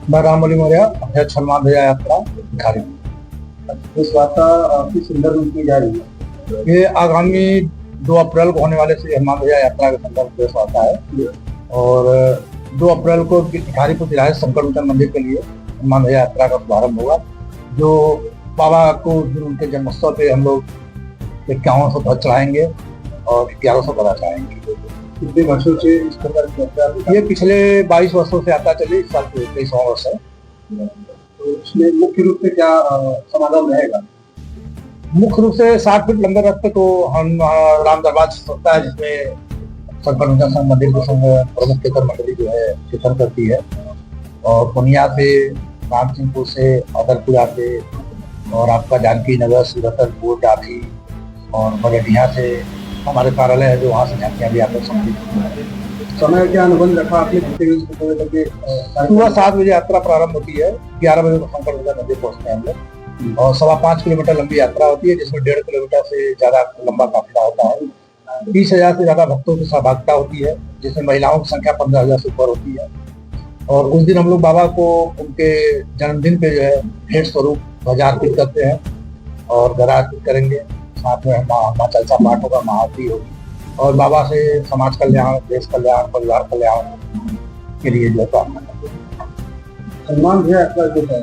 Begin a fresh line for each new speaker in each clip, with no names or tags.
मैं रामबली मौर्य, अध्यक्ष हनुमान ध्वजा यात्रा भिखारी।
इस यात्रा किस संदर्भ में की जा रही है?
ये आगामी 2 अप्रैल को होने वाले श्री हनुमान ध्वजा यात्रा के संदर्भ में आता है और 2 अप्रैल को भिखारीपुर तिराहे शंकर मोचन मंदिर के लिए हनुमान ध्वजा यात्रा का शुभारंभ होगा। जो बाबा को उनके जन्मोत्सव पे हम लोग 5100 ध्वज चढ़ाएंगे और 1100 गदा चढ़ाएंगे।
कितने वर्षों से इस प्रकार की यात्रा?
ये पिछले 22 वर्षों से यात्रा चली, इस साल 23वां वर्ष है।
तो इसमें मुख्य रूप से क्या समागम रहेगा?
मुख्य रूप से 60 फीट लंबे रथ पे तो हम राम दरबार सकता है, जिसमें शंकर मोचन संघ मंदिर के संघ प्रमुख केतर मंडली जो है कीर्तन करती है, और पुनिया से, राम सिंहपुर से, अदरपुरा से, और आपका जानकी नगर, सूरतपुर, डाभी और बगटिया से हमारे कार्यालय है जो वहाँ से झांकियाँ भी आकर सम्मिलित।
समय क्या अनुबंध रखा आपने?
सुबह 7 बजे यात्रा प्रारंभ होती है, 11 बजे को शंकर मोचन मंदिर पहुँचते हैं हम लोग, और 5.25 किलोमीटर लंबी यात्रा होती है, जिसमें 1.5 किलोमीटर से ज्यादा लंबा काफिला होता है। 30,000 से ज्यादा भक्तों की सहभागिता होती है, जिसमें महिलाओं की संख्या 15,000 से ऊपर होती है। और उस दिन हम लोग बाबा को उनके जन्मदिन पे जो है भेंट स्वरूप ध्वजा अर्पित करते हैं और गदा अर्पित करेंगे। साथ में माँ चलसा पाठ होगा, महाआरती होगी, और बाबा से समाज कल्याण, देश कल्याण, परिवार कल्याण के लिए जो है प्रार्थना करते हैं।
हनुमान ध्वजा यात्रा जो है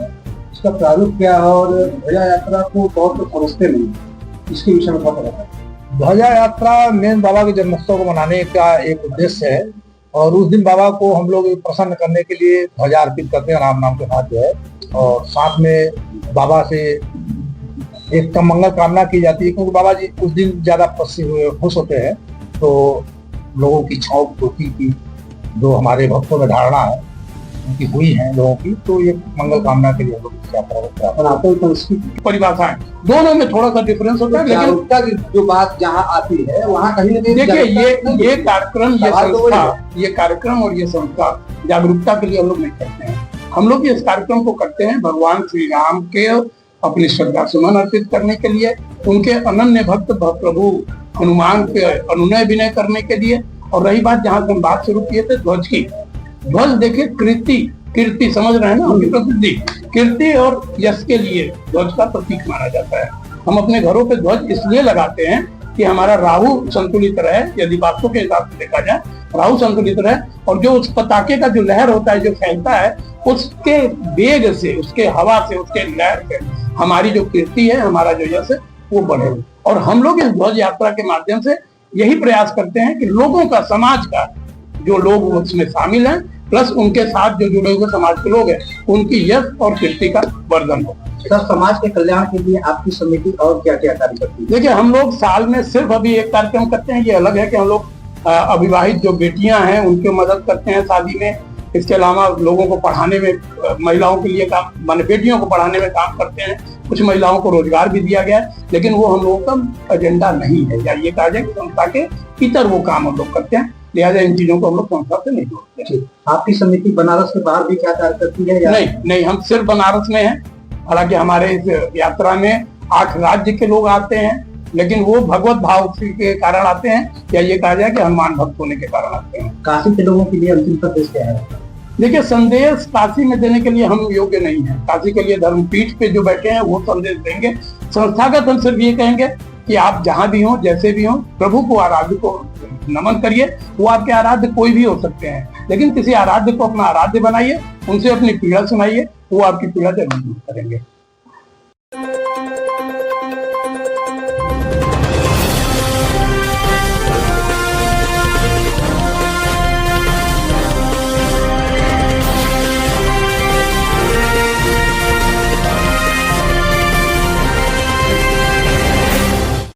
इसका प्रारूप क्या है और ध्वजा यात्रा को बहुत लोग समझते नहीं, इसके विषय में क्या पता है?
ध्वजा यात्रा मेन बाबा के जन्मोत्सव को मनाने का एक उद्देश्य है, और उस दिन बाबा को हम लोग प्रसन्न करने के लिए ध्वजा अर्पित करते हैं राम नाम के साथ जो है, और साथ में बाबा से एक मंगल कामना की जाती है, क्योंकि बाबा जी उस दिन ज्यादा खुश होते हैं। तो लोगों की इच्छाओं पूर्ति की जो हमारे भक्तों में धारणा है उनकी हुई है लोगों की, तो ये मंगल कामना के लिए हम लोग इस यात्रा को
सनातन संस्कृति
परिभाषाएं दोनों में थोड़ा सा डिफरेंस होता है, लेकिन
जागरूकता की जो बात जहाँ आती है वहाँ कहीं ना कहीं
देखिए ये कार्यक्रम, ये संस्था, ये कार्यक्रम और ये संस्था जागरूकता के लिए हम लोग नहीं करते हैं। हम लोग इस कार्यक्रम को करते हैं भगवान श्री राम के अपनी श्रद्धा सुमन अर्पित करने के लिए, उनके अनन्य भक्त प्रभु हनुमान के अनुनय विनय करने के लिए। और रही बात जहाँ से हम बात शुरू किए थे ध्वज की, ध्वज देखिए कीर्ति समझ रहे हैं ना, उनकी प्रसिद्धि कीर्ति और यश के लिए ध्वज का प्रतीक माना जाता है। हम अपने घरों पे ध्वज इसलिए लगाते हैं कि हमारा राहु संतुलित रहे, यदि वास्तु के हिसाब से देखा जाए राहु संतुलित रहे, और जो उस पताके का जो लहर होता है, जो फैलता है, उसके वेग से, उसके हवा से, उसके लहर से हमारी जो कीर्ति है, हमारा जो यश है वो बढ़े। और हम लोग इस ध्वज यात्रा के माध्यम से यही प्रयास करते हैं कि लोगों का, समाज का, जो लोग उसमें शामिल हैं प्लस उनके साथ जो जुड़े हुए समाज के लोग हैं, उनकी यश और कीर्ति का वर्धन हो।
सर, समाज के कल्याण के लिए आपकी समिति और क्या क्या कार्य करती है?
देखिए हम लोग साल में सिर्फ अभी एक कार्यक्रम करते हैं, ये अलग है कि हम लोग अविवाहित जो बेटियां हैं उनकी मदद करते हैं शादी में। इसके अलावा लोगों को पढ़ाने में, महिलाओं के लिए काम, माने बेटियों को पढ़ाने में काम करते हैं। कुछ महिलाओं को रोजगार भी दिया गया है, लेकिन वो हम लोगों का एजेंडा नहीं है, या ये कहा जाए कि संस्था के इतर वो काम हम लोग करते हैं, लिहाजा इन चीजों को हम लोग संस्था से नहीं जोड़ते हैं।
आपकी समिति बनारस के बाहर भी क्या कार्य करती है या?
नहीं, हम सिर्फ बनारस में हैं। हालांकि हमारे इस यात्रा में 8 राज्य के लोग आते हैं, लेकिन वो भगवत भाव के कारण आते हैं, या ये कहा जाए कि हनुमान भक्त होने के कारण आते हैं।
काशी के लोगों के लिए अंतिम संदेश क्या है?
देखिए संदेश काशी में देने के लिए हम योग्य नहीं है। काशी के लिए धर्मपीठ पे जो बैठे हैं वो संदेश देंगे। संस्थागत हम सिर्फ ये कहेंगे कि आप जहां भी हो, जैसे भी हो, प्रभु को, आराध्य को नमन करिए। वो आपके आराध्य कोई भी हो सकते हैं, लेकिन किसी आराध्य को अपना आराध्य बनाइए, उनसे अपनी पीड़ा सुनाइए, वो आपकी पीड़ा जरूर दूर करेंगे।